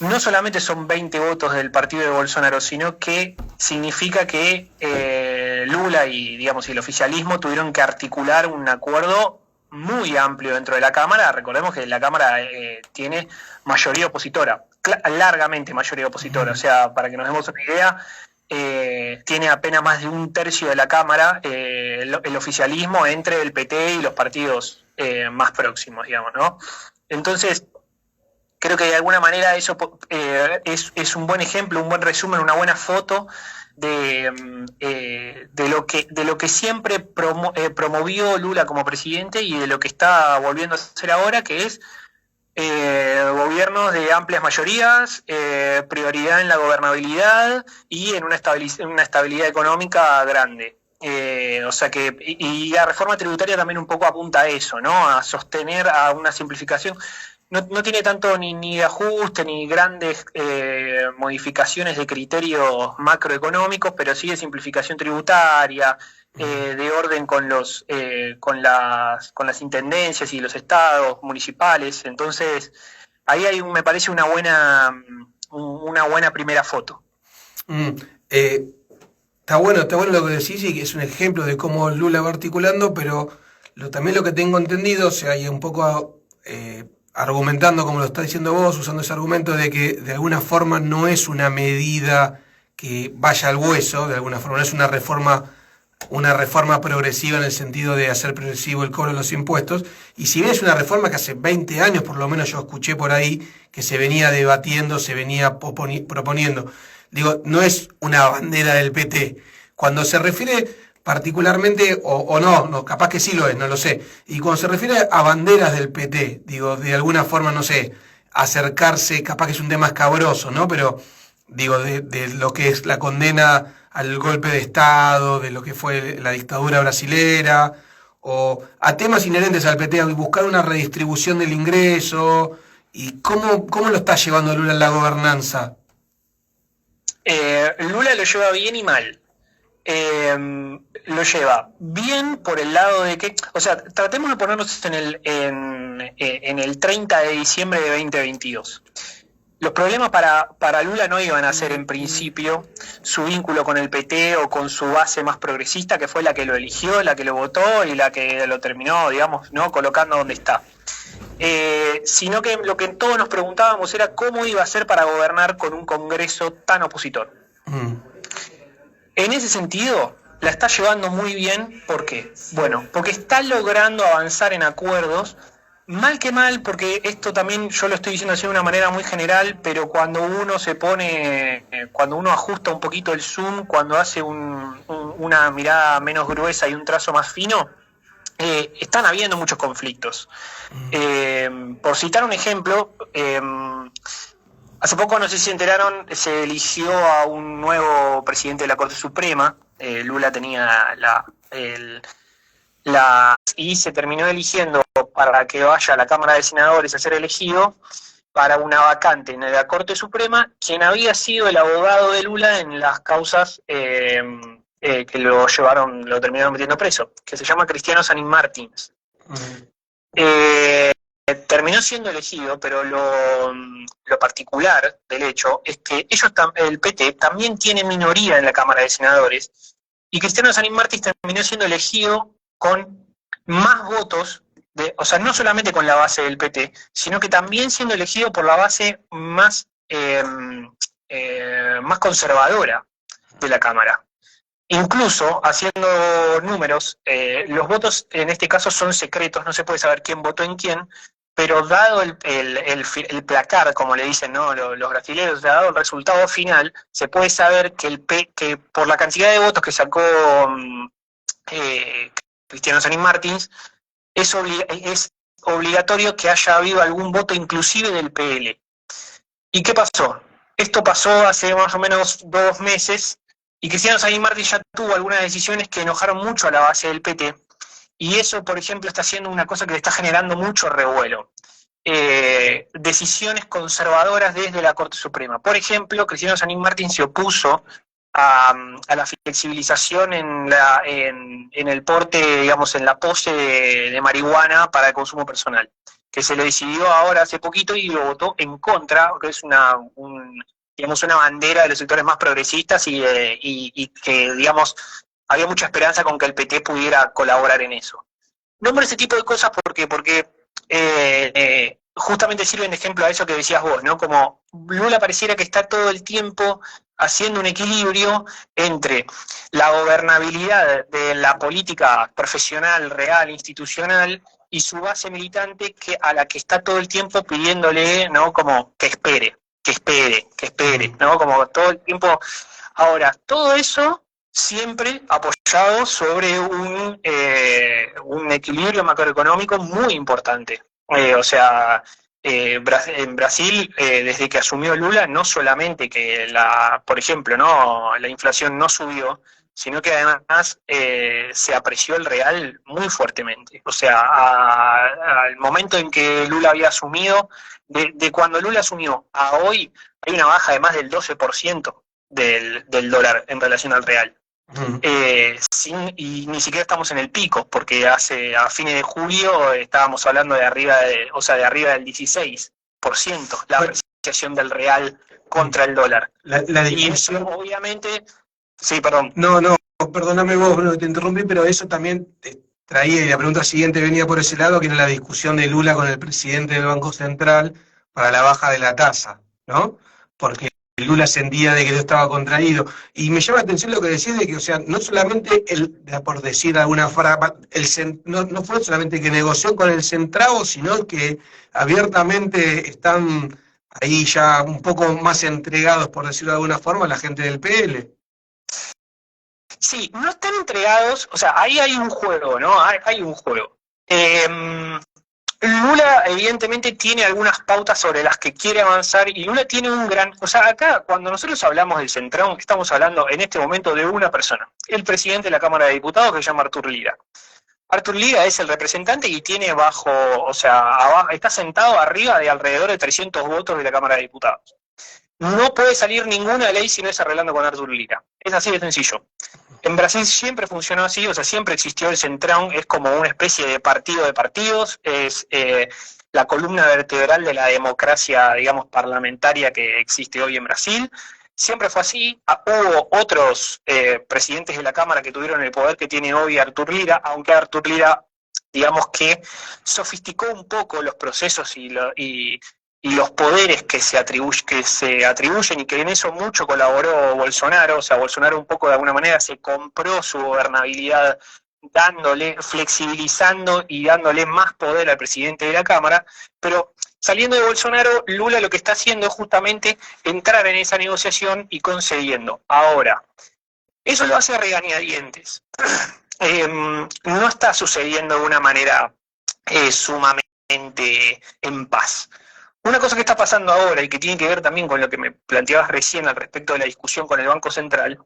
no solamente son 20 votos del partido de Bolsonaro, sino que significa que Lula y, digamos, y el oficialismo tuvieron que articular un acuerdo muy amplio dentro de la Cámara. Recordemos que la Cámara tiene mayoría opositora, largamente mayoría opositora. O sea, para que nos demos una idea, tiene apenas más de un tercio de la Cámara el oficialismo entre el PT y los partidos más próximos, digamos, ¿no? Entonces, creo que de alguna manera eso es un buen ejemplo, un buen resumen, una buena foto de lo que siempre promovió Lula como presidente y de lo que está volviendo a hacer ahora, que es gobiernos de amplias mayorías, prioridad en la gobernabilidad y en una estabilidad económica grande. O sea que, y la reforma tributaria también un poco apunta a eso, ¿no? A sostener, a una simplificación. No tiene tanto ni ajuste ni grandes modificaciones de criterios macroeconómicos, pero sí de simplificación tributaria, de orden con las intendencias y los estados municipales. Entonces, ahí me parece una buena primera foto. Está bueno lo que decís y que es un ejemplo de cómo Lula va articulando, pero también lo que tengo entendido, o sea, y un poco argumentando como lo está diciendo vos, usando ese argumento de que de alguna forma no es una medida que vaya al hueso, de alguna forma no es una reforma progresiva en el sentido de hacer progresivo el cobro de los impuestos, y si bien es una reforma que hace 20 años, por lo menos yo escuché por ahí, que se venía debatiendo, se venía proponiendo, digo, no es una bandera del PT. Cuando se refiere particularmente, o no, capaz que sí lo es, no lo sé, y cuando se refiere a banderas del PT, digo, de alguna forma, no sé, acercarse, capaz que es un tema escabroso, ¿no? Pero digo, de lo que es la condena al golpe de Estado, de lo que fue la dictadura brasilera, o a temas inherentes al PT, buscar una redistribución del ingreso, y cómo lo está llevando Lula en la gobernanza. Lula lo lleva bien y mal. Lo lleva bien por el lado de que, o sea, tratemos de ponernos en el 30 de diciembre de 2022. Los problemas para Lula no iban a ser en principio su vínculo con el PT o con su base más progresista, que fue la que lo eligió, la que lo votó y la que lo terminó, digamos, ¿no?, colocando donde está. Sino que lo que todos nos preguntábamos era cómo iba a ser para gobernar con un Congreso tan opositor. En ese sentido, la está llevando muy bien. ¿Por qué? Bueno, porque está logrando avanzar en acuerdos, mal que mal, porque esto también yo lo estoy diciendo así de una manera muy general, pero cuando uno cuando uno ajusta un poquito el zoom, cuando hace una mirada menos gruesa y un trazo más fino, están habiendo muchos conflictos. Por citar un ejemplo, hace poco, no sé si se enteraron, se eligió a un nuevo presidente de la Corte Suprema. Lula tenía y se terminó eligiendo para que vaya a la Cámara de Senadores a ser elegido para una vacante en la Corte Suprema, quien había sido el abogado de Lula en las causas que lo terminaron metiendo preso, que se llama Cristiano Sanín Martins. Terminó siendo elegido, pero lo particular del hecho es que el PT también tiene minoría en la Cámara de Senadores, y Cristiano Sanín Martins terminó siendo elegido con más votos, o sea, no solamente con la base del PT, sino que también siendo elegido por la base más conservadora de la Cámara. Incluso, haciendo números, los votos en este caso son secretos, no se puede saber quién votó en quién, pero dado el placar, como le dicen, ¿no?, los brasileños, dado el resultado final, se puede saber que por la cantidad de votos que sacó Cristiano Sanín Martins, es obligatorio que haya habido algún voto inclusive del PL. ¿Y qué pasó? Esto pasó hace más o menos 2 meses, y Cristiano Sanín Martins ya tuvo algunas decisiones que enojaron mucho a la base del PT, y eso, por ejemplo, está siendo una cosa que le está generando mucho revuelo. Decisiones conservadoras desde la Corte Suprema. Por ejemplo, Cristiano Sanín Martins se opuso a la flexibilización en el porte, digamos, en la pose de marihuana para el consumo personal, que se le decidió ahora hace poquito y lo votó en contra, que es digamos, una bandera de los sectores más progresistas y que, digamos, había mucha esperanza con que el PT pudiera colaborar en eso. Nombro ese tipo de cosas porque justamente sirven de ejemplo a eso que decías vos, ¿no? Como Lula pareciera que está todo el tiempo haciendo un equilibrio entre la gobernabilidad de la política profesional, real, institucional, y su base militante a la que está todo el tiempo pidiéndole, ¿no? Como que espere, ¿no? Como todo el tiempo. Ahora, todo eso siempre apoyado sobre un equilibrio macroeconómico muy importante. En Brasil, desde que asumió Lula, no solamente que por ejemplo, ¿no? La inflación no subió, sino que además se apreció el real muy fuertemente. O sea, al momento en que Lula había asumido, de cuando Lula asumió a hoy, hay una baja de más del 12% del dólar en relación al real. Y ni siquiera estamos en el pico, porque a fines de julio estábamos hablando de arriba del 16%, la apreciación del real contra el dólar. Y eso, obviamente, sí, perdón. No, perdóname vos, no te interrumpí, pero eso también te traía, y la pregunta siguiente venía por ese lado, que era la discusión de Lula con el presidente del Banco Central para la baja de la tasa, ¿no? Porque Lula sentía de que no estaba contraído. Y me llama la atención lo que decís de que, o sea, no solamente por decir alguna frase, no fue solamente que negoció con el centravo, sino que abiertamente están ahí ya un poco más entregados, por decirlo de alguna forma, la gente del PL. Sí, no están entregados, o sea, ahí hay un juego, ¿no? Hay un juego. Lula evidentemente tiene algunas pautas sobre las que quiere avanzar y Lula tiene o sea, acá cuando nosotros hablamos del Centrón, estamos hablando en este momento de una persona, el presidente de la Cámara de Diputados, que se llama Artur Lira. Artur Lira es el representante y tiene está sentado arriba de alrededor de 300 votos de la Cámara de Diputados. No puede salir ninguna ley si no es arreglando con Artur Lira. Es así de sencillo. En Brasil siempre funcionó así, o sea, siempre existió el Centrão, es como una especie de partido de partidos, es la columna vertebral de la democracia, digamos, parlamentaria que existe hoy en Brasil. Siempre fue así. Hubo otros presidentes de la Cámara que tuvieron el poder que tiene hoy Artur Lira, aunque Artur Lira, digamos que sofisticó un poco los procesos y los poderes que se atribuyen y que en eso mucho colaboró Bolsonaro. O sea, Bolsonaro un poco de alguna manera se compró su gobernabilidad flexibilizando y dándole más poder al presidente de la Cámara, pero saliendo de Bolsonaro, Lula lo que está haciendo es justamente entrar en esa negociación y concediendo. Ahora, eso lo hace a regañadientes. No está sucediendo de una manera sumamente en paz. Una cosa que está pasando ahora y que tiene que ver también con lo que me planteabas recién al respecto de la discusión con el Banco Central,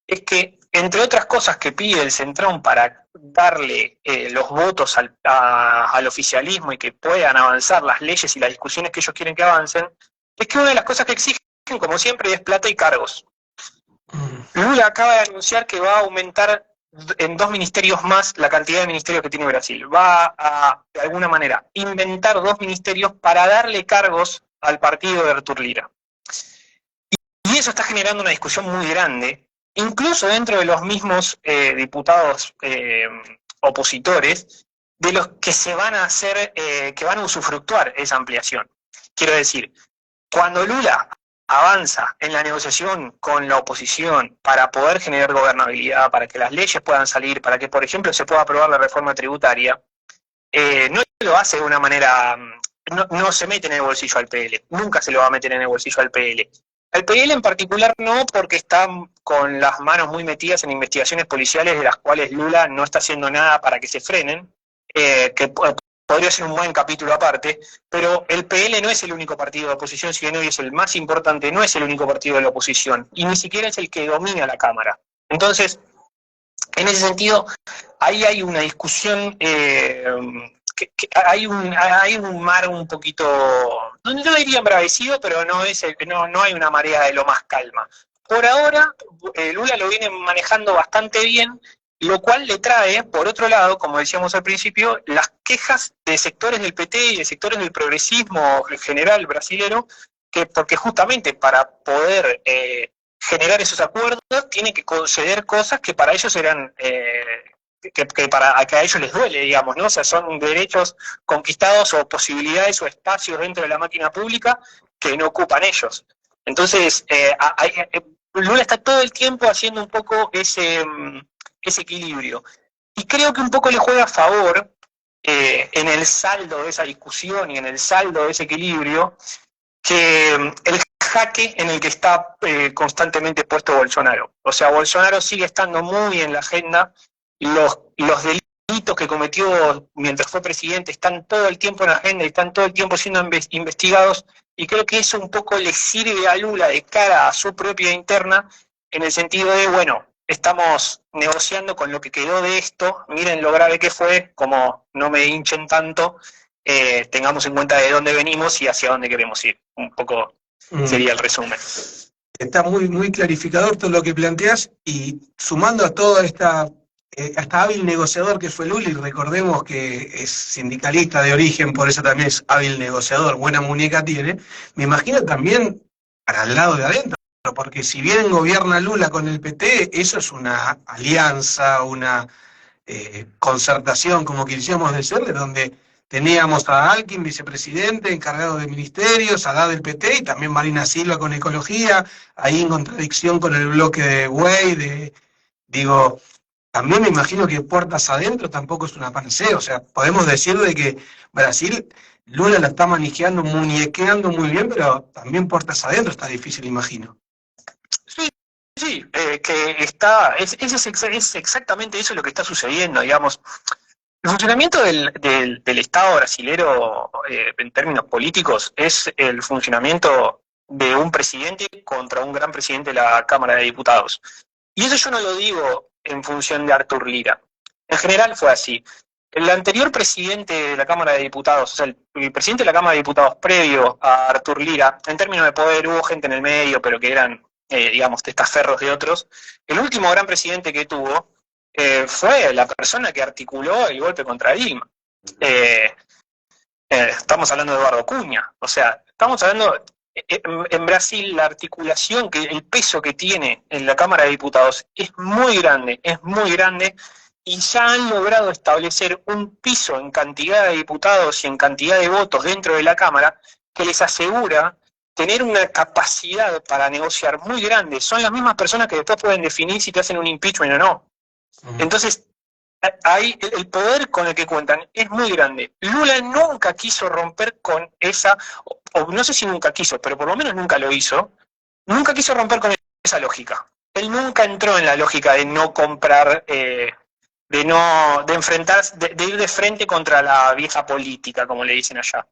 es que, entre otras cosas que pide el Centrón para darle los votos al oficialismo y que puedan avanzar las leyes y las discusiones que ellos quieren que avancen, es que una de las cosas que exigen, como siempre, es plata y cargos. Lula acaba de anunciar que va a aumentar en 2 ministerios más la cantidad de ministerios que tiene Brasil. Va a, de alguna manera, inventar 2 ministerios para darle cargos al partido de Artur Lira. Y eso está generando una discusión muy grande, incluso dentro de los mismos diputados opositores, de los que se van a hacer, que van a usufructuar esa ampliación. Quiero decir, cuando Lula avanza en la negociación con la oposición para poder generar gobernabilidad, para que las leyes puedan salir, para que, por ejemplo, se pueda aprobar la reforma tributaria, no lo hace de una manera, no se mete en el bolsillo al PL, nunca se lo va a meter en el bolsillo al PL. Al PL en particular no, porque está con las manos muy metidas en investigaciones policiales de las cuales Lula no está haciendo nada para que se frenen, que podría ser un buen capítulo aparte, pero el PL no es el único partido de oposición, si bien hoy es el más importante, no es el único partido de la oposición, y ni siquiera es el que domina la Cámara. Entonces, en ese sentido, ahí hay una discusión, hay un mar un poquito, no diría embravecido, pero no hay una marea de lo más calma. Por ahora, Lula lo viene manejando bastante bien, lo cual le trae, por otro lado, como decíamos al principio, las quejas de sectores del PT y de sectores del progresismo general brasilero, que porque justamente para poder generar esos acuerdos tiene que conceder cosas que para ellos eran... que a ellos les duele, digamos, ¿no? O sea, son derechos conquistados o posibilidades o espacios dentro de la máquina pública que no ocupan ellos. Entonces, Lula está todo el tiempo haciendo un poco ese equilibrio. Y creo que un poco le juega a favor en el saldo de esa discusión y en el saldo de ese equilibrio, que el jaque en el que está constantemente puesto Bolsonaro. O sea, Bolsonaro sigue estando muy en la agenda, los delitos que cometió mientras fue presidente están todo el tiempo en la agenda y están todo el tiempo siendo investigados, y creo que eso un poco le sirve a Lula de cara a su propia interna, en el sentido de, bueno, estamos negociando con lo que quedó de esto, miren lo grave que fue, como no me hinchen tanto, tengamos en cuenta de dónde venimos y hacia dónde queremos ir. Un poco sería el resumen. Está muy, muy clarificador todo lo que planteás, y sumando a toda esta hábil negociador que fue Lula, y recordemos que es sindicalista de origen, por eso también es hábil negociador, buena muñeca tiene, me imagino también para el lado de adentro, porque si bien gobierna Lula con el PT, eso es una alianza, una concertación, como quisiéramos decirle, donde teníamos a Alckmin, vicepresidente, encargado de ministerios, a Haddad del PT, y también Marina Silva con ecología, ahí en contradicción con el bloque de Güey, digo, también me imagino que puertas adentro tampoco es una panacea. O sea, podemos decir de que Brasil, Lula la está manejando, muñequeando muy bien, pero también puertas adentro está difícil, imagino. Sí, que es exactamente eso lo que está sucediendo, digamos. El funcionamiento del Estado brasilero, en términos políticos, es el funcionamiento de un presidente contra un gran presidente de la Cámara de Diputados. Y eso yo no lo digo en función de Artur Lira. En general fue así. El anterior presidente de la Cámara de Diputados, o sea, el presidente de la Cámara de Diputados previo a Artur Lira, en términos de poder hubo gente en el medio, pero que eran, digamos, testaferros de otros. El último gran presidente que tuvo fue la persona que articuló el golpe contra Dilma. Estamos hablando de Eduardo Cunha. O sea, estamos hablando... En Brasil la articulación, el peso que tiene en la Cámara de Diputados es muy grande, y ya han logrado establecer un piso en cantidad de diputados y en cantidad de votos dentro de la Cámara que les asegura tener una capacidad para negociar muy grande. Son las mismas personas que después pueden definir si te hacen un impeachment o no. Entonces, ahí el poder con el que cuentan es muy grande. Lula nunca quiso romper con esa, o no sé si nunca quiso, pero por lo menos nunca lo hizo, nunca quiso romper con esa lógica. Él nunca entró en la lógica de no comprar, de enfrentarse, de ir de frente contra la vieja política, como le dicen allá.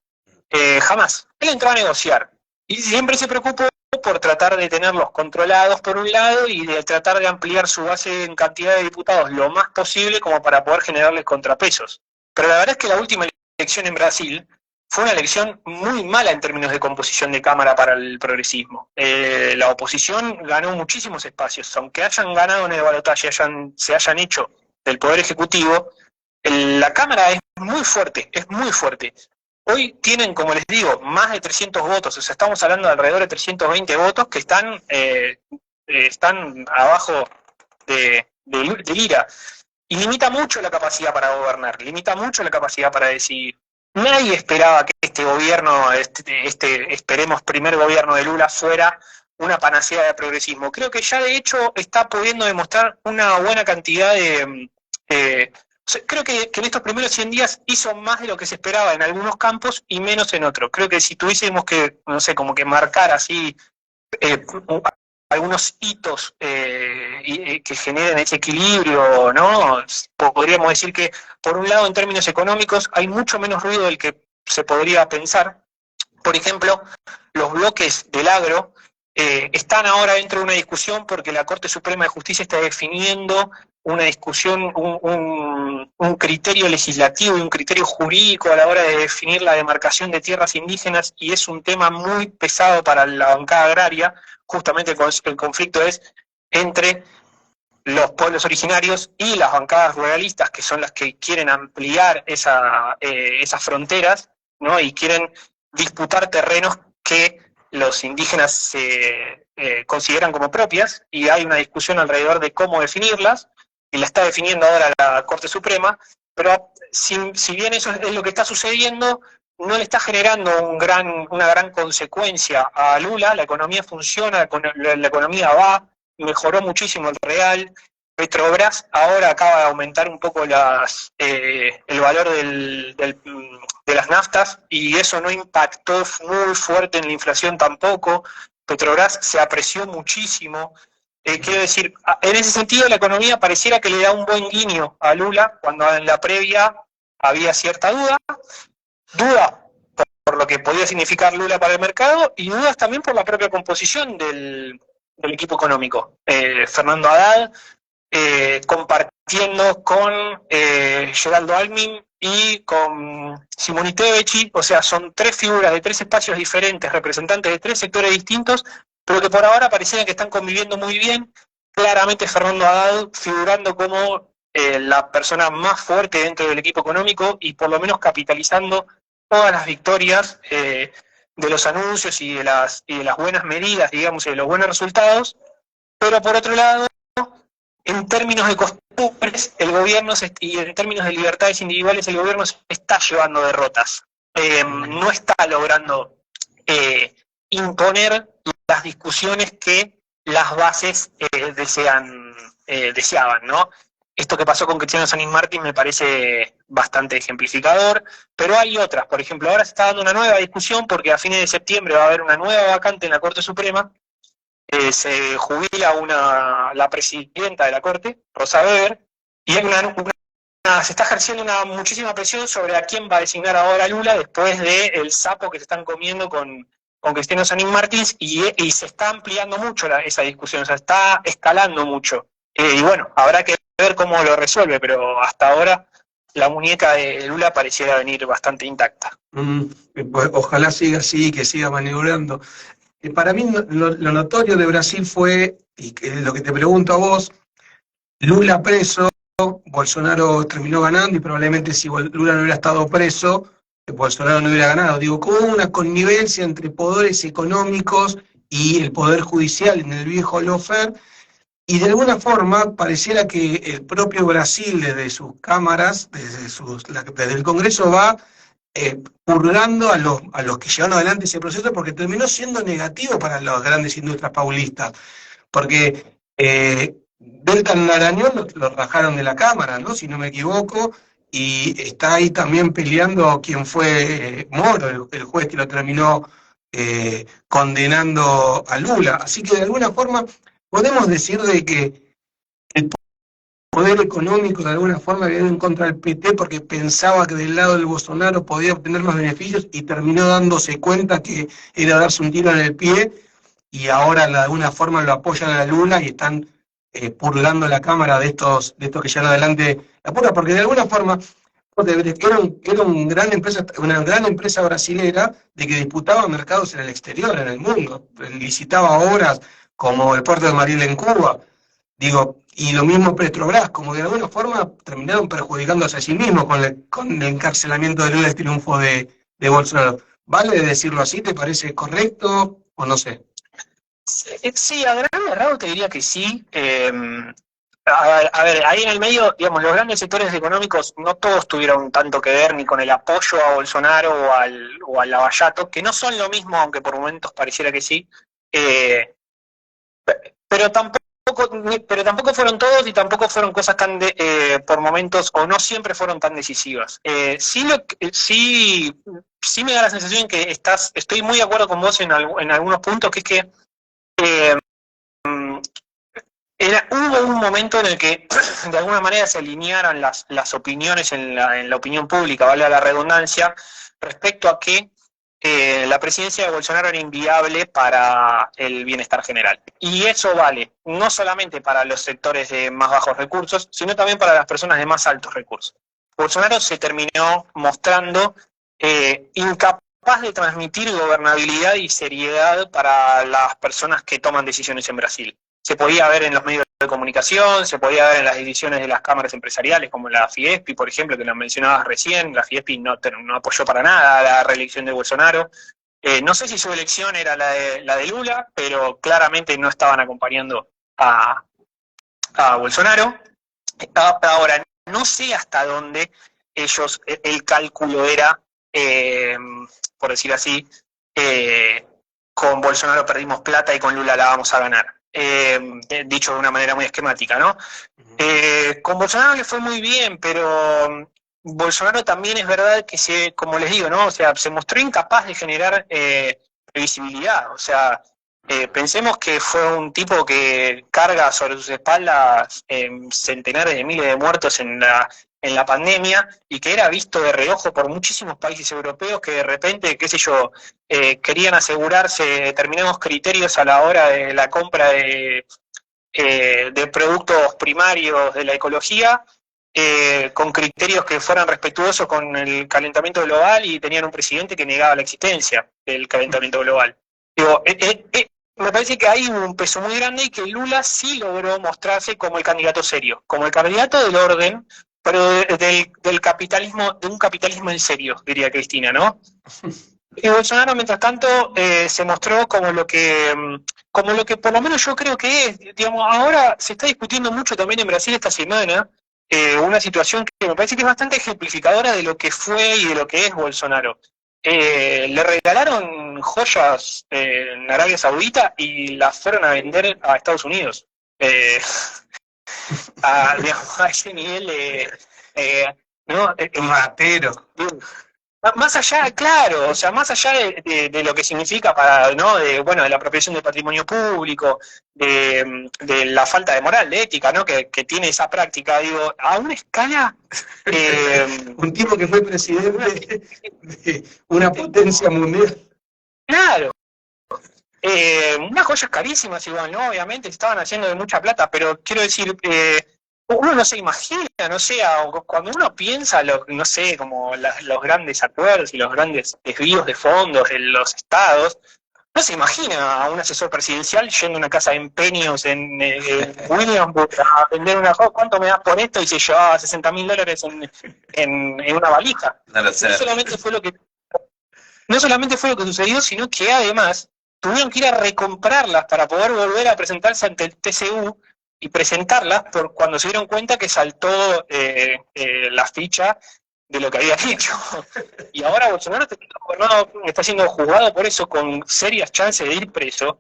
Jamás. Él entró a negociar y siempre se preocupó por tratar de tenerlos controlados por un lado y de tratar de ampliar su base en cantidad de diputados lo más posible como para poder generarles contrapesos. Pero la verdad es que la última elección en Brasil fue una elección muy mala en términos de composición de Cámara para el progresismo. La oposición ganó muchísimos espacios, aunque hayan ganado en el balotaje, se hayan hecho del Poder Ejecutivo, la Cámara es muy fuerte, es muy fuerte. Hoy tienen, como les digo, más de 300 votos, o sea, estamos hablando de alrededor de 320 votos que están abajo de Lira. Y limita mucho la capacidad para gobernar, limita mucho la capacidad para decidir. Nadie esperaba que este gobierno, esperemos, primer gobierno de Lula fuera una panacea de progresismo. Creo que ya de hecho está pudiendo demostrar una buena cantidad creo que en estos primeros 100 días hizo más de lo que se esperaba en algunos campos y menos en otros. Creo que si tuviésemos que, no sé, como que marcar así algunos hitos que generen ese equilibrio, ¿no? Podríamos decir que, por un lado, en términos económicos, hay mucho menos ruido del que se podría pensar. Por ejemplo, los bloques del agro están ahora dentro de una discusión porque la Corte Suprema de Justicia está definiendo una discusión, un criterio legislativo y un criterio jurídico a la hora de definir la demarcación de tierras indígenas, y es un tema muy pesado para la bancada agraria. Justamente el conflicto es entre los pueblos originarios y las bancadas ruralistas, que son las que quieren ampliar esas fronteras, ¿no? Y quieren disputar terrenos que los indígenas consideran como propias, y hay una discusión alrededor de cómo definirlas, y la está definiendo ahora la Corte Suprema, pero si bien eso es lo que está sucediendo, no le está generando una gran consecuencia a Lula. La economía funciona, la economía va, mejoró muchísimo el real. Petrobras ahora acaba de aumentar un poco el valor de las naftas, y eso no impactó muy fuerte en la inflación tampoco. Petrobras se apreció muchísimo. Quiero decir, en ese sentido la economía pareciera que le da un buen guiño a Lula, cuando en la previa había cierta duda por lo que podía significar Lula para el mercado, y dudas también por la propia composición del equipo económico. Fernando Haddad compartiendo con Geraldo Almin y con Simonite Becci, o sea, son tres figuras de tres espacios diferentes, representantes de tres sectores distintos, pero que por ahora parecían que están conviviendo muy bien. Claramente Fernando Haddad figurando como la persona más fuerte dentro del equipo económico, y por lo menos capitalizando todas las victorias de los anuncios y de las buenas medidas, digamos, y de los buenos resultados. Pero por otro lado, en términos de costumbres, el gobierno y en términos de libertades individuales, el gobierno se está llevando derrotas. No está logrando imponer las discusiones que las bases deseaban, ¿no? Esto que pasó con Cristiano Sanín Martín me parece bastante ejemplificador, pero hay otras. Por ejemplo, ahora se está dando una nueva discusión porque a fines de septiembre va a haber una nueva vacante en la Corte Suprema. Se jubila la presidenta de la Corte, Rosa Weber, y hay se está ejerciendo muchísima presión sobre a quién va a designar ahora Lula después del sapo que se están comiendo con Cristiano Sanín Martín, y se está ampliando mucho esa discusión, o sea, está escalando mucho. Y bueno, habrá que ver cómo lo resuelve, pero hasta ahora la muñeca de Lula pareciera venir bastante intacta. Pues ojalá siga así, que siga maniobrando. Para mí lo notorio de Brasil fue, y lo que te pregunto a vos, Lula preso, Bolsonaro terminó ganando, y probablemente si Lula no hubiera estado preso, Bolsonaro no hubiera ganado. Digo, como una connivencia entre poderes económicos y el poder judicial en el viejo lawfare, y de alguna forma pareciera que el propio Brasil, desde sus cámaras, desde el Congreso, va purgando a los que llevaron adelante ese proceso, porque terminó siendo negativo para las grandes industrias paulistas, porque Delta Narañón lo rajaron de la Cámara, ¿no? Si no me equivoco, y está ahí también peleando quien fue Moro, el juez que lo terminó condenando a Lula. Así que de alguna forma podemos decir de que el poder económico de alguna forma había ido en contra del PT porque pensaba que del lado del Bolsonaro podía obtener más beneficios, y terminó dándose cuenta que era darse un tiro en el pie, y ahora de alguna forma lo apoyan a la Lula y están purgando la Cámara de estos que llevan adelante la purga, porque de alguna forma era una gran empresa brasilera de que disputaba mercados en el exterior, en el mundo, licitaba obras como el puerto de Mariel en Cuba, digo, y lo mismo Petrobras, como de alguna forma terminaron perjudicándose a sí mismos con el encarcelamiento de Lula, el triunfo de Bolsonaro. ¿Vale decirlo así? ¿Te parece correcto o no sé? Sí, a grandes rasgos te diría que sí. A ver, ahí en el medio, digamos, los grandes sectores económicos no todos tuvieron tanto que ver ni con el apoyo a Bolsonaro o al Lavallato, que no son lo mismo, aunque por momentos pareciera que sí. Pero tampoco fueron todos, y tampoco fueron cosas tan por momentos, o no siempre fueron tan decisivas. Sí me da la sensación que estoy muy de acuerdo con vos en algunos puntos, que es que hubo un momento en el que de alguna manera se alinearan las opiniones en la opinión pública, vale la redundancia, respecto a que la presidencia de Bolsonaro era inviable para el bienestar general. Y eso vale no solamente para los sectores de más bajos recursos, sino también para las personas de más altos recursos. Bolsonaro se terminó mostrando incapaz de transmitir gobernabilidad y seriedad para las personas que toman decisiones en Brasil. Se podía ver en los medios de comunicación, se podía ver en las decisiones de las cámaras empresariales, como la Fiespi, por ejemplo, que la mencionabas recién. La Fiespi no apoyó para nada la reelección de Bolsonaro. No sé si su elección era la de Lula, pero claramente no estaban acompañando a Bolsonaro. Ahora, no sé hasta dónde el cálculo era, por decir así, con Bolsonaro perdimos plata y con Lula la vamos a ganar. Dicho de una manera muy esquemática, ¿no? Con Bolsonaro le fue muy bien, pero Bolsonaro también es verdad que como les digo, ¿no? O sea, se mostró incapaz de generar previsibilidad. O sea, pensemos que fue un tipo que carga sobre sus espaldas centenares de miles de muertos en la pandemia y que era visto de reojo por muchísimos países europeos que de repente, qué sé yo, querían asegurarse determinados criterios a la hora de la compra de productos primarios de la ecología, con criterios que fueran respetuosos con el calentamiento global, y tenían un presidente que negaba la existencia del calentamiento global. Digo, me parece que hay un peso muy grande y que Lula sí logró mostrarse como el candidato serio, como el candidato del orden, pero del capitalismo, de un capitalismo en serio, diría Cristina, ¿no? Y Bolsonaro, mientras tanto, se mostró como lo que por lo menos yo creo que es. Digamos, ahora se está discutiendo mucho también en Brasil esta semana, una situación que me parece que es bastante ejemplificadora de lo que fue y de lo que es Bolsonaro. Le regalaron joyas en Arabia Saudita y las fueron a vender a Estados Unidos. Digamos, a ese nivel ¿no? Matero. Más allá, claro, o sea, más allá de lo que significa para, ¿no? De la apropiación del patrimonio público, de la falta de moral, de ética, ¿no? Que tiene esa práctica, digo, a una escala. Un tipo que fue presidente de una potencia mundial. Claro. Unas joyas carísimas igual, ¿no? Obviamente estaban haciendo de mucha plata, pero quiero decir, uno no se imagina, no sé, cuando uno piensa, no sé, como los grandes acuerdos y los grandes desvíos de fondos de los estados, no se imagina a un asesor presidencial yendo a una casa de empeños en Williamsburg a vender una cosa. ¿Cuánto me das por esto? Y se llevaba $60.000 en una valija. No solamente fue lo que sucedió, sino que además tuvieron que ir a recomprarlas para poder volver a presentarse ante el TCU y presentarlas cuando se dieron cuenta que saltó la ficha de lo que habían hecho. Y ahora Bolsonaro está siendo juzgado por eso, con serias chances de ir preso.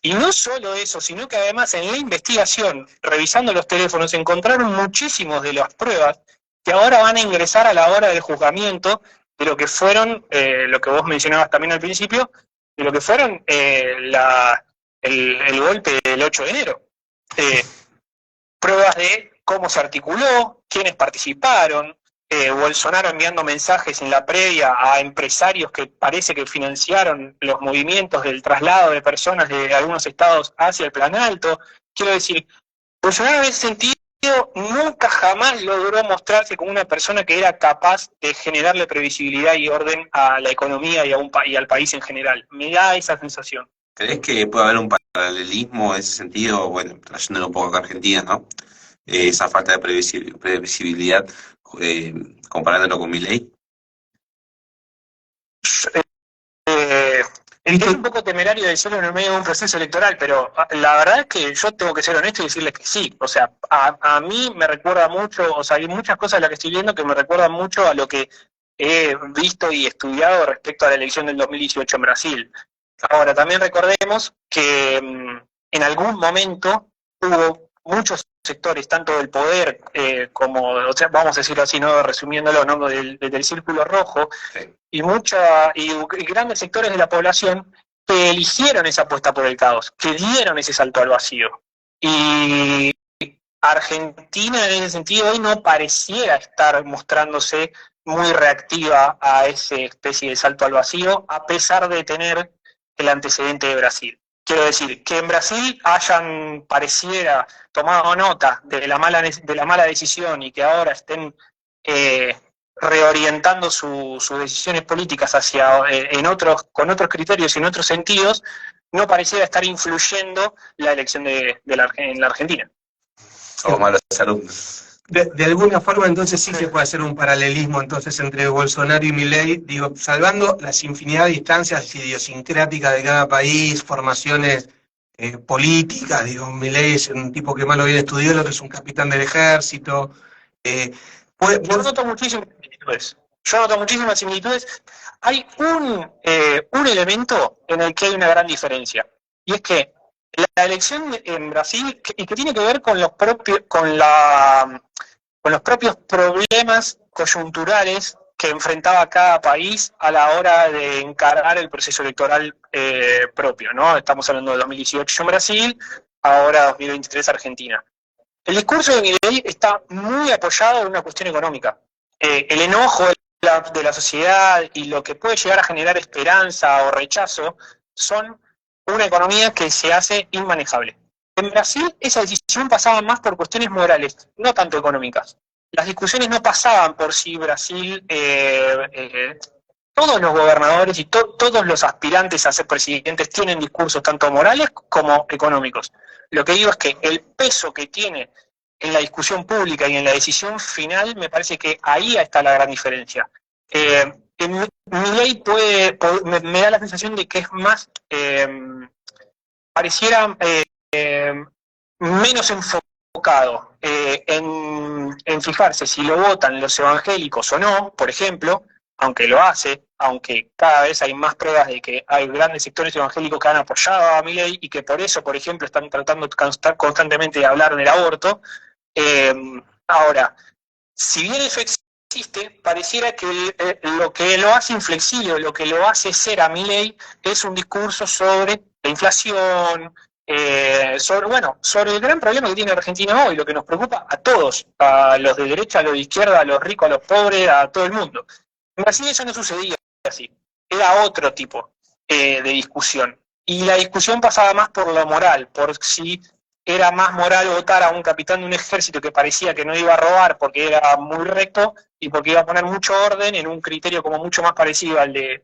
Y no solo eso, sino que además en la investigación, revisando los teléfonos, encontraron muchísimos de las pruebas que ahora van a ingresar a la hora del juzgamiento de lo que fueron, lo que vos mencionabas también al principio, de lo que fueron el golpe del 8 de enero. Pruebas de cómo se articuló, quiénes participaron, Bolsonaro enviando mensajes en la previa a empresarios que parece que financiaron los movimientos del traslado de personas de algunos estados hacia el Plan Alto. Quiero decir, Bolsonaro en ese sentido nunca jamás logró mostrarse como una persona que era capaz de generarle previsibilidad y orden a la economía y al país en general. Me da esa sensación. ¿Crees que puede haber un paralelismo en ese sentido? Bueno, trayéndolo un poco acá a Argentina, ¿no? Esa falta de previsibilidad, comparándolo con Milei. Es un poco temerario decirlo en el medio de un proceso electoral, pero la verdad es que yo tengo que ser honesto y decirles que sí. O sea, a mí me recuerda mucho, o sea, hay muchas cosas de las que estoy viendo que me recuerdan mucho a lo que he visto y estudiado respecto a la elección del 2018 en Brasil. Ahora, también recordemos que en algún momento hubo muchos sectores, tanto del poder como, o sea, vamos a decirlo así, no resumiéndolo, ¿no? del círculo rojo, sí. y grandes sectores de la población que eligieron esa apuesta por el caos, que dieron ese salto al vacío. Y Argentina, en ese sentido, hoy no pareciera estar mostrándose muy reactiva a esa especie de salto al vacío, a pesar de tener el antecedente de Brasil. Quiero decir, que en Brasil pareciera tomado nota de la mala decisión y que ahora estén reorientando sus decisiones políticas con otros criterios y en otros sentidos, no pareciera estar influyendo la elección en la Argentina. Somos malos alumnos. De alguna forma entonces sí se puede hacer un paralelismo entonces entre Bolsonaro y Milei, digo, salvando las infinidad de distancias idiosincráticas de cada país, formaciones políticas, digo, Milei es un tipo que más lo bien estudió, el otro es un capitán del ejército. eh, Yo noto muchísimas similitudes. Yo noto muchísimas similitudes. Hay un elemento en el que hay una gran diferencia. Y es que la elección en Brasil, y que tiene que ver con los propios problemas coyunturales que enfrentaba cada país a la hora de encarar el proceso electoral propio, ¿no? Estamos hablando de 2018 en Brasil, ahora 2023 Argentina. El discurso de Milei está muy apoyado en una cuestión económica. El enojo de la sociedad y lo que puede llegar a generar esperanza o rechazo son una economía que se hace inmanejable. En Brasil esa decisión pasaba más por cuestiones morales, no tanto económicas. Las discusiones no pasaban por si Brasil, todos los gobernadores y todos los aspirantes a ser presidentes tienen discursos tanto morales como económicos. Lo que digo es que el peso que tiene en la discusión pública y en la decisión final, me parece que ahí está la gran diferencia. Milei me da la sensación de que es más, pareciera menos enfocado en fijarse si lo votan los evangélicos o no, por ejemplo, aunque lo hace, aunque cada vez hay más pruebas de que hay grandes sectores evangélicos que han apoyado a Milei y que por eso, por ejemplo, están tratando constantemente de hablar del aborto. Ahora, si bien eso existe, pareciera que lo que lo hace inflexible, lo que lo hace ser a Milei es un discurso sobre la inflación, sobre el gran problema que tiene Argentina hoy, lo que nos preocupa a todos, a los de derecha, a los de izquierda, a los ricos, a los pobres, a todo el mundo. En Brasil eso no sucedía así, era otro tipo de discusión. Y la discusión pasaba más por lo moral, por si era más moral votar a un capitán de un ejército que parecía que no iba a robar porque era muy recto y porque iba a poner mucho orden en un criterio como mucho más parecido al de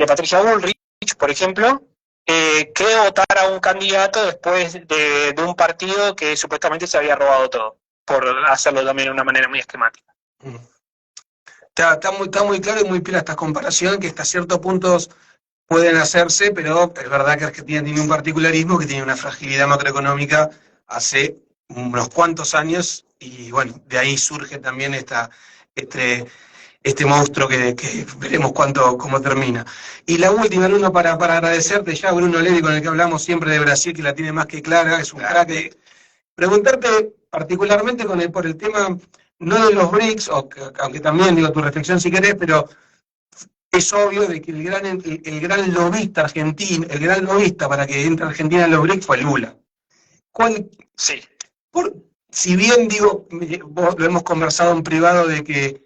Patricia Bullrich, por ejemplo, que votar a un candidato después de un partido que supuestamente se había robado todo, por hacerlo también de una manera muy esquemática. Está muy claro y muy pila esta comparación, que hasta ciertos puntos pueden hacerse, pero es verdad que Argentina tiene un particularismo, que tiene una fragilidad macroeconómica hace unos cuantos años, y bueno, de ahí surge también este monstruo que veremos cómo termina. Y la última, Bruno, para agradecerte ya, Bruno Levi, con el que hablamos siempre de Brasil, que la tiene más que clara, es un crack. Preguntarte particularmente por el tema, no de los BRICS, aunque también digo tu reflexión si querés, pero es obvio de que el gran lobista argentino, el gran lobista para que entre Argentina en los BRICS fue Lula. Sí. Si bien digo, lo hemos conversado en privado de que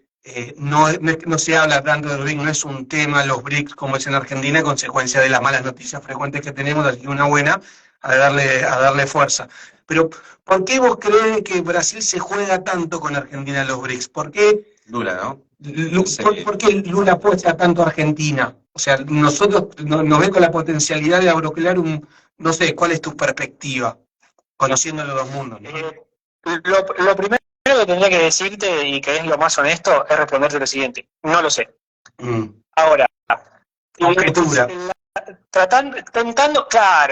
no se habla tanto del BRICS, no es un tema los BRICS como es en Argentina, a consecuencia de las malas noticias frecuentes que tenemos, así que una buena a darle fuerza. Pero, ¿por qué vos crees que Brasil se juega tanto con Argentina en los BRICS? ¿Por qué Lula, ¿no? ¿Por qué Lula apuesta tanto a Argentina? O sea, nosotros nos ve con la potencialidad de abroclar no sé, ¿cuál es tu perspectiva? Conociendo los dos mundos, ¿no? Lo primero que tendría que decirte, y que es lo más honesto, es responderte lo siguiente: no lo sé. Ahora, conjetura.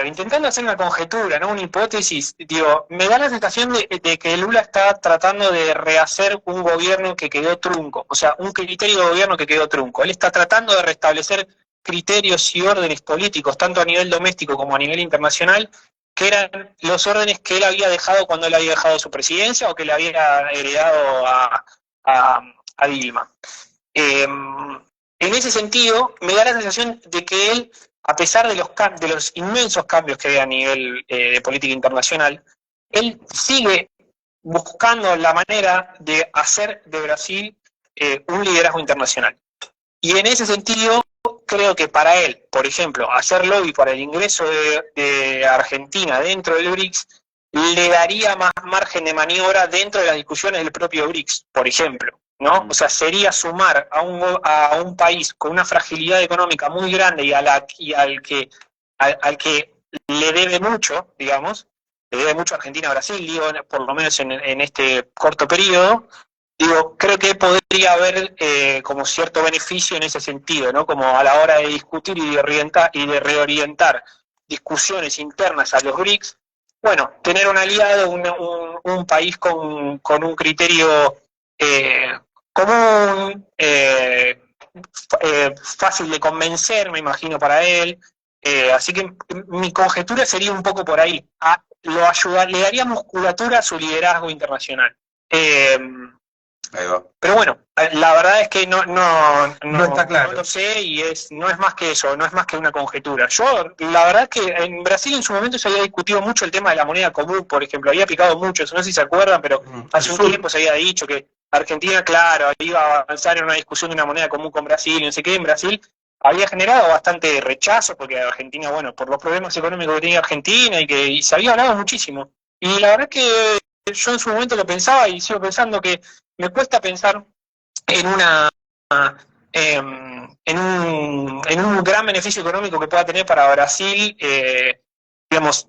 Intentando hacer una conjetura, ¿no? Una hipótesis, digo, me da la sensación de que Lula está tratando de rehacer un gobierno que quedó trunco, o sea, un criterio de gobierno que quedó trunco. Él está tratando de restablecer criterios y órdenes políticos, tanto a nivel doméstico como a nivel internacional, que eran los órdenes que él había dejado cuando él había dejado su presidencia o que le había heredado a Dilma. En ese sentido, me da la sensación de que él, a pesar de los inmensos cambios que hay a nivel de política internacional, él sigue buscando la manera de hacer de Brasil un liderazgo internacional. Y en ese sentido, creo que para él, por ejemplo, hacer lobby para el ingreso de Argentina dentro del BRICS, le daría más margen de maniobra dentro de las discusiones del propio BRICS, por ejemplo, ¿no? O sea, sería sumar a un país con una fragilidad económica muy grande y al que le debe mucho, digamos, le debe mucho a Argentina a Brasil, digo, por lo menos en este corto periodo. Digo, creo que podría haber como cierto beneficio en ese sentido, ¿no? Como a la hora de discutir y de reorientar discusiones internas a los BRICS, bueno, tener un aliado, un país con un criterio común, fácil de convencer, me imagino, para él. Así que mi conjetura sería un poco por ahí. Le daría musculatura a su liderazgo internacional. Ahí va. Pero bueno, la verdad es que no está claro. No lo sé y no es más que eso, no es más que una conjetura. Yo, la verdad es que en Brasil en su momento se había discutido mucho el tema de la moneda común, por ejemplo, había picado mucho, no sé si se acuerdan, pero hace un tiempo se había dicho que Argentina, claro, iba a avanzar en una discusión de una moneda común con Brasil y no sé qué, en Brasil había generado bastante rechazo, porque Argentina, bueno, por los problemas económicos que tenía Argentina y se había hablado muchísimo. Y la verdad es que yo en su momento lo pensaba y sigo pensando que me cuesta pensar en en un gran beneficio económico que pueda tener para Brasil, digamos,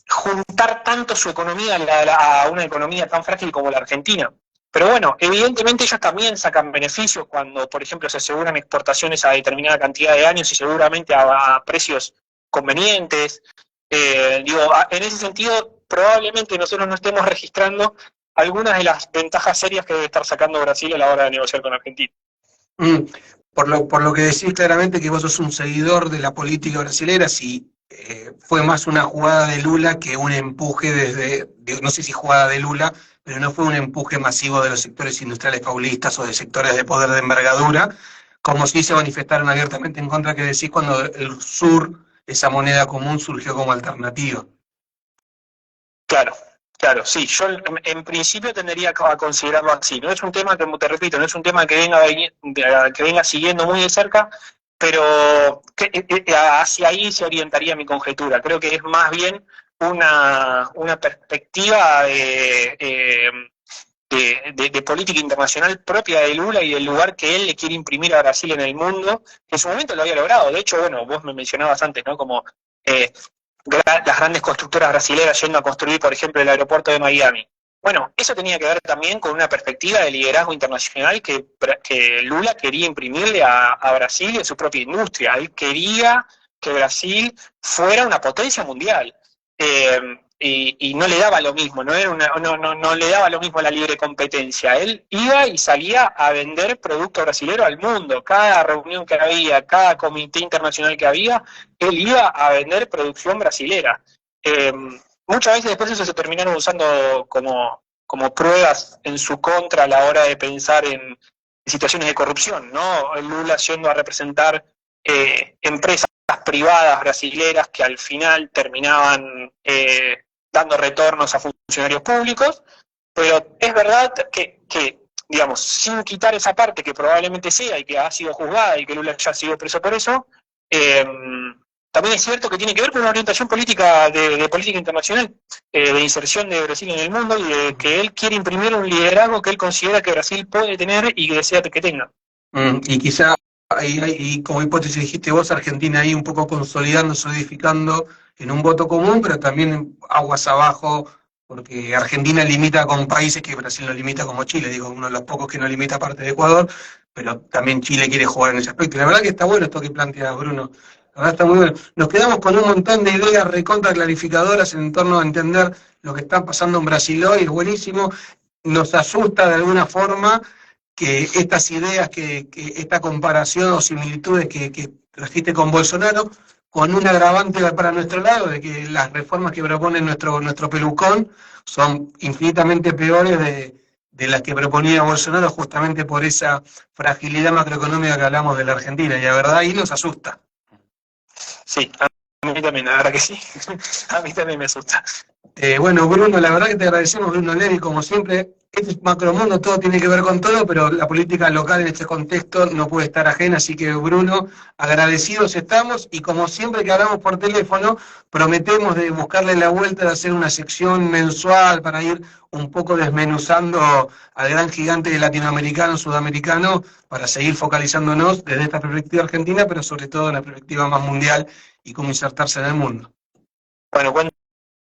juntar tanto su economía a una economía tan frágil como la Argentina. Pero bueno, evidentemente ellos también sacan beneficios cuando, por ejemplo, se aseguran exportaciones a determinada cantidad de años y seguramente a precios convenientes. Digo, en ese sentido, probablemente nosotros no estemos registrando algunas de las ventajas serias que debe estar sacando Brasil a la hora de negociar con Argentina. Por lo que decís claramente que vos sos un seguidor de la política brasilera, si fue más una jugada de Lula que un empuje no sé si jugada de Lula, pero no fue un empuje masivo de los sectores industriales paulistas o de sectores de poder de envergadura, como si se manifestaron abiertamente en contra que decís cuando el sur, esa moneda común, surgió como alternativa. Claro, sí, yo en principio tendería a considerarlo así. No es un tema que, te repito, no es un tema que venga siguiendo muy de cerca, pero hacia ahí se orientaría mi conjetura. Creo que es más bien una perspectiva de política internacional propia de Lula y del lugar que él le quiere imprimir a Brasil en el mundo, que en su momento lo había logrado. De hecho, bueno, vos me mencionabas antes, ¿no? Como las grandes constructoras brasileras yendo a construir, por ejemplo, el aeropuerto de Miami. Bueno, eso tenía que ver también con una perspectiva de liderazgo internacional que Lula quería imprimirle a Brasil y a su propia industria. Él quería que Brasil fuera una potencia mundial. Y no le daba lo mismo, no le daba lo mismo la libre competencia. Él iba y salía a vender producto brasilero al mundo. Cada reunión que había, cada comité internacional que había, él iba a vender producción brasilera. Muchas veces después eso se terminaron usando como pruebas en su contra a la hora de pensar en situaciones de corrupción, ¿no? Lula yendo a representar empresas privadas brasileras que al final terminaban dando retornos a funcionarios públicos, pero es verdad que, digamos, sin quitar esa parte que probablemente sea y que ha sido juzgada y que Lula ya ha sido preso por eso, también es cierto que tiene que ver con una orientación política de política internacional, de inserción de Brasil en el mundo y de que él quiere imprimir un liderazgo que él considera que Brasil puede tener y que desea que tenga. Y quizá, ahí, como hipótesis dijiste vos, Argentina ahí un poco consolidando, solidificando en un voto común, pero también aguas abajo, porque Argentina limita con países que Brasil no limita, como Chile, digo, uno de los pocos que no limita aparte de Ecuador, pero también Chile quiere jugar en ese aspecto. Y la verdad que está bueno esto que plantea Bruno. La verdad está muy bueno. Nos quedamos con un montón de ideas recontra clarificadoras en torno a entender lo que está pasando en Brasil hoy, es buenísimo. Nos asusta de alguna forma que estas ideas, que esta comparación o similitudes que trajiste con Bolsonaro, con un agravante para nuestro lado, de que las reformas que propone nuestro pelucón son infinitamente peores de las que proponía Bolsonaro, justamente por esa fragilidad macroeconómica que hablamos de la Argentina, y la verdad ahí nos asusta. Sí, a mí también, la verdad que sí, a mí también me asusta. Bueno, Bruno, la verdad que te agradecemos, Bruno Levi, como siempre. Este es macromundo, todo tiene que ver con todo, pero la política local en este contexto no puede estar ajena, así que Bruno, agradecidos estamos, y como siempre que hablamos por teléfono, prometemos de buscarle la vuelta de hacer una sección mensual para ir un poco desmenuzando al gran gigante latinoamericano, sudamericano, para seguir focalizándonos desde esta perspectiva argentina, pero sobre todo en la perspectiva más mundial y cómo insertarse en el mundo. Bueno,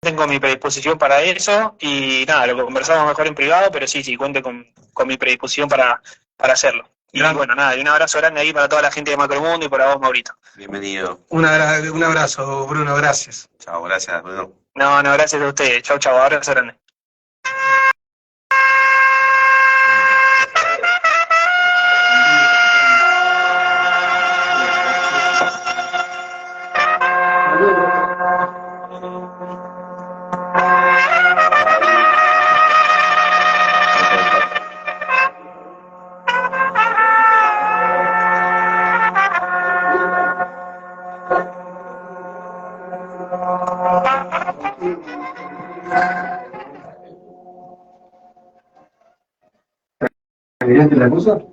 tengo mi predisposición para eso y nada, lo conversamos mejor en privado, pero sí, cuente con mi predisposición para hacerlo. Y bueno, nada, y un abrazo grande ahí para toda la gente de Macromundo y para vos, Maurito. Bienvenido. Un abrazo, Bruno, gracias. Chao, gracias, Bruno. No, gracias a ustedes. Chau, abrazo grande. ¿Cambiaste la cosa?